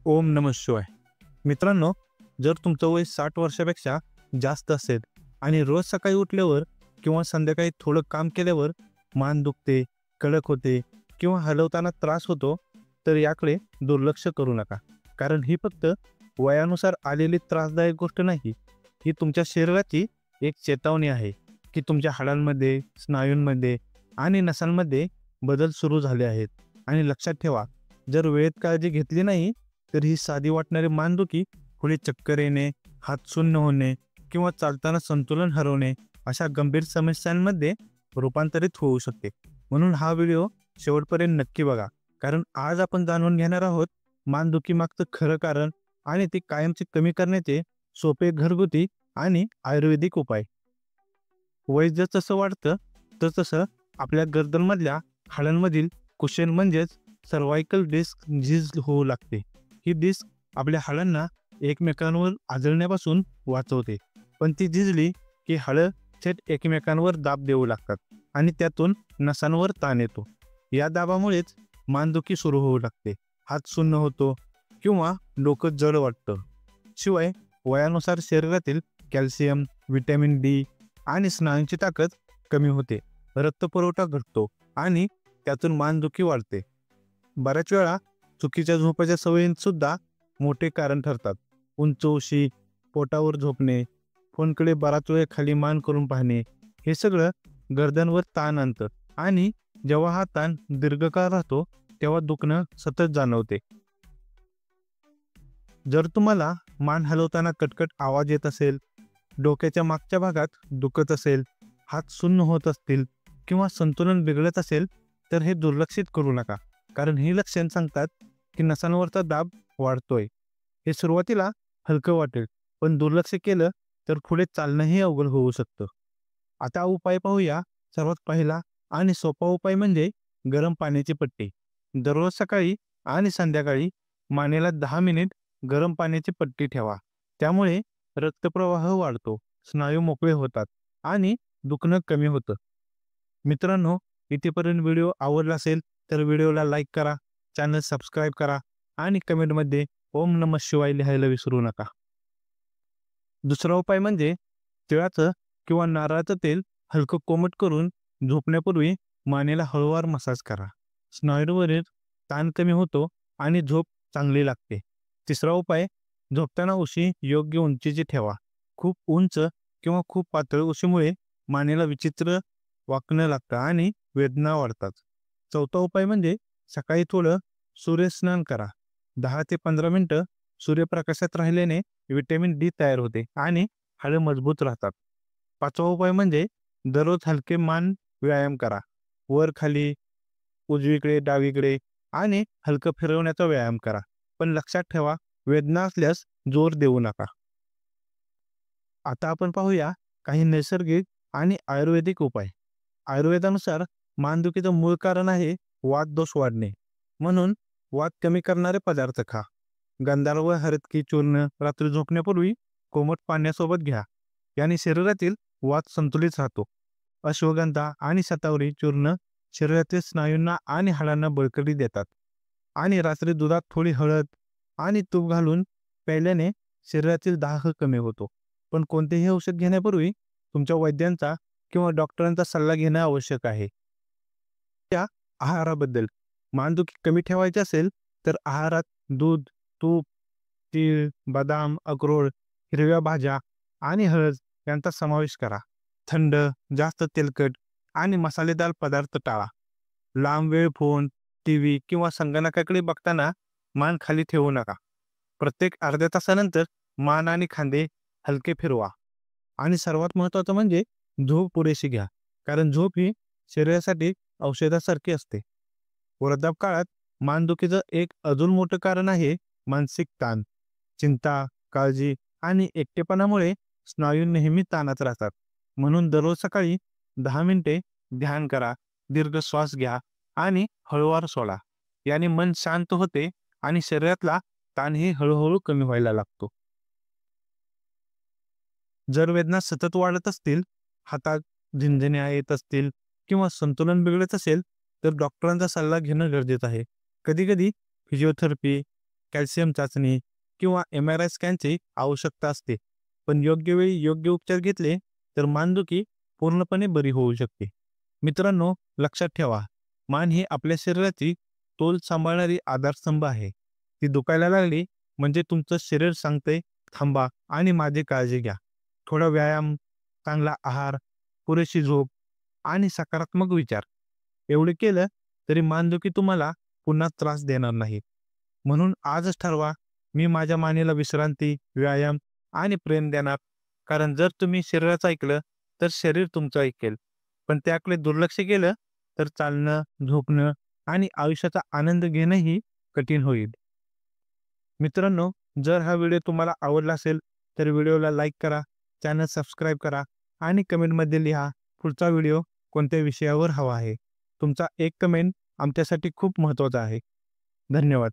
ओम नमः शिवाय. मित्रांनो, जर तुमचं वय 60 वर्षापेक्षा जास्त असेल आणि रोज सकाळी उठल्यावर किंवा संध्याकाळी थोडं काम केल्यावर मान दुखते, कडक होते किंवा हलवताना त्रास होतो, तर याकडे दुर्लक्ष करू नका. कारण ही फक्त वयानुसार आलेली त्रासदायक गोष्ट नाही. ही तुमच्या शरीराची एक चेतावणी आहे, की तुमच्या हाडांमध्ये, स्नायूंमध्ये आणि नसांमध्ये बदल सुरू झाले आहेत. आणि लक्षात ठेवा, जर वेळेत काळजी घेतली नाही तर ही साधी वाटणारी मानदुखी पुढे चक्कर येणे, हात शून्य होणे किंवा चालताना संतुलन हरवणे अशा गंभीर समस्यांमध्ये रूपांतरित होऊ शकते. म्हणून हा व्हिडिओ शेवटपर्यंत नक्की बघा, कारण आज आपण जाणून घेणार आहोत मानदुखी मागचं खरं कारण आणि ती कायमची कमी करण्याचे सोपे घरगुती आणि आयुर्वेदिक उपाय. वय जसं वाढतं तसं आपल्या गर्दनमधल्या हाडांमधील कुशन म्हणजेच सर्वायकल डिस्क झीज होऊ लागते. ही डिस्क आपल्या हाडांना एकमेकांवर आदळण्यापासून वाचवते, पण ती झिजली की हाडं थेट एकमेकांवर दाब देऊ लागतात आणि त्यातून नसांवर ताण येतो. या दाबामुळेच मानदुखी सुरू होऊ लागते, हात सुन्न होतो किंवा डोकं जड वाटतं. शिवाय वयानुसार शरीरातील कॅल्शियम, व्हिटॅमिन डी आणि स्नायूंची ताकद कमी होते, रक्तपुरवठा घटतो आणि त्यातून मानदुखी वाढते. बऱ्याच वेळा चुकीच्या झोपाच्या सवयींसुद्धा मोठे कारण ठरतात. उंच उशी, पोटावर झोपणे, फोनकडे बराच वेळ खाली मान करून पाहणे, हे सगळं गर्दनवर ताण आणतं आणि जेव्हा हा ताण दीर्घकाळ राहतो तेव्हा दुखणं सतत जाणवते. जर तुम्हाला मान हलवताना कटकट आवाज येत असेल, डोक्याच्या मागच्या भागात दुखत असेल, हात सुन्न होत असतील किंवा संतुलन बिघडत असेल, तर हे दुर्लक्षित करू नका. कारण ही लक्षण सांगतात की नसांवरचा दाब वाढतोय. हे सुरुवातीला हलकं वाटेल, पण दुर्लक्ष केलं तर पुढे चालणंही अवघड होऊ शकतं. आता उपाय पाहूया. सर्वात पहिला आणि सोपा उपाय म्हणजे गरम पाण्याची पट्टी. दररोज सकाळी आणि संध्याकाळी मानेला 10 मिनिट गरम पाण्याची पट्टी ठेवा. त्यामुळे रक्तप्रवाह वाढतो, स्नायू मोकळे होतात आणि दुखणं कमी होतं. मित्रांनो, इथेपर्यंत व्हिडिओ आवडला असेल तर व्हिडिओला लाईक करा, चॅनल सबस्क्राईब करा आणि कमेंटमध्ये ओम नमः शिवाय लिहायला विसरू नका. दुसरा उपाय म्हणजे तिळाचं किंवा नारळाचं तेल हलकं कोमट करून झोपण्यापूर्वी मानेला हळूवार मसाज करा. स्नायूंवरील ताण कमी होतो आणि झोप चांगली लागते. तिसरा उपाय, झोपताना उशी योग्य उंचीची ठेवा. खूप उंच किंवा खूप पातळ उशीमुळे मानेला विचित्र वाकणं लागतं आणि वेदना वाढतात. चौथा उपाय म्हणजे सकाळी थोडं सूर्यस्नान करा. 10 ते 15 मिनिटं सूर्यप्रकाशात राहिल्याने व्हिटॅमिन डी तयार होते आणि हाडं मजबूत राहतात. पाचवा उपाय म्हणजे दररोज हलके मान व्यायाम करा. वर खाली, उजवीकडे डावीकडे आणि हलकं फिरवण्याचा व्यायाम करा. पण लक्षात ठेवा, वेदना असल्यास जोर देऊ नका. आता आपण पाहूया काही नैसर्गिक आणि आयुर्वेदिक उपाय. आयुर्वेदानुसार मानदुखीचं मूळ कारण आहे वात दोष वाढणे. म्हणून वात कमी करणारे पदार्थ खा. गंधार हरतकी चूर्ण रात्री झोपण्यापूर्वी कोमट पाण्यासोबत घ्या. याने शरीरातील वात संतुलित राहतो. अश्वगंधा आणि शतावरी चूर्ण शरीरातील स्नायूंना आणि हाडांना बळकटी देतात. आणि रात्री दुधात थोडी हळद आणि तूप घालून प्यायल्याने शरीरातील दाह कमी होतो. पण कोणतेही औषध घेण्यापूर्वी तुमच्या वैद्यांचा किंवा डॉक्टरांचा सल्ला घेणं आवश्यक आहे. त्या आहाराबद्दल, मानदुखी कमी ठेवायची असेल तर आहारात दूध, तूप, तीळ, बदाम, अक्रोड, हिरव्या भाज्या आणि हळद यांचा समावेश करा. थंड, जास्त तेलकट आणि मसालेदार पदार्थ टाळा. लांब वेळ फोन, टीव्ही किंवा संगणकाकडे बघताना मान खाली ठेवू नका. प्रत्येक अर्ध्या तासानंतर मान आणि खांदे हलके फिरवा. आणि सर्वात महत्त्वाचं म्हणजे झोप पुरेशी घ्या, कारण झोप ही शरीरासाठी औषधासारखी असते. वृद्धापकाळात मानदुखीचं एक अजून मोठं कारण आहे मानसिक ताण. चिंता, काळजी आणि एकटेपणामुळे स्नायू नेहमी ताणात राहतात. म्हणून दररोज सकाळी 10 मिनिटे ध्यान करा, दीर्घ श्वास घ्या आणि हळूवार सोडा. याने मन शांत होते आणि शरीरातला ताणही हळूहळू कमी व्हायला लागतो. जर वेदना सतत वाढत असतील, हातात झिंझण्या येत असतील किंवा संतुलन बिघडत असेल, तर डॉक्टरांचा सल्ला घेणं गरजेचं आहे. कधीकधी फिजिओथेरपी, कॅल्शियम चाचणी किंवा MRI स्कॅनची आवश्यकता असते. पण योग्य वेळी योग्य उपचार घेतले तर मानदुखी पूर्णपणे बरी होऊ शकते. मित्रांनो, लक्षात ठेवा, मान ही आपल्या शरीराची तोल सांभाळणारी आधारस्तंभ आहे. ती दुखायला लागली म्हणजे तुमचं शरीर सांगते थांबा आणि माझी काळजी घ्या. थोडा व्यायाम, चांगला आहार, पुरेशी झोप आणि सकारात्मक विचार एवढे केलं तरी मानदुखी तुम्हाला पुन्हा त्रास देणार नाही. म्हणून आजच ठरवा, मी माझ्या मानेला विश्रांती, व्यायाम आणि प्रेम देणार. कारण जर तुम्ही शरीराचं ऐकलं तर शरीर तुमचं ऐकेल. पण त्याकडे दुर्लक्ष केलं तर चालणं, झोपणं आणि आयुष्याचा आनंद घेणंही कठीण होईल. मित्रांनो, जर हा व्हिडिओ तुम्हाला आवडला असेल तर व्हिडिओला लाईक करा, चॅनल सबस्क्राईब करा आणि कमेंटमध्ये लिहा पुढचा व्हिडिओ कोणत्या विषयावर हवा आहे. तुमचा एक कमेंट आमच्यासाठी खूप महत्त्वाचा आहे. धन्यवाद.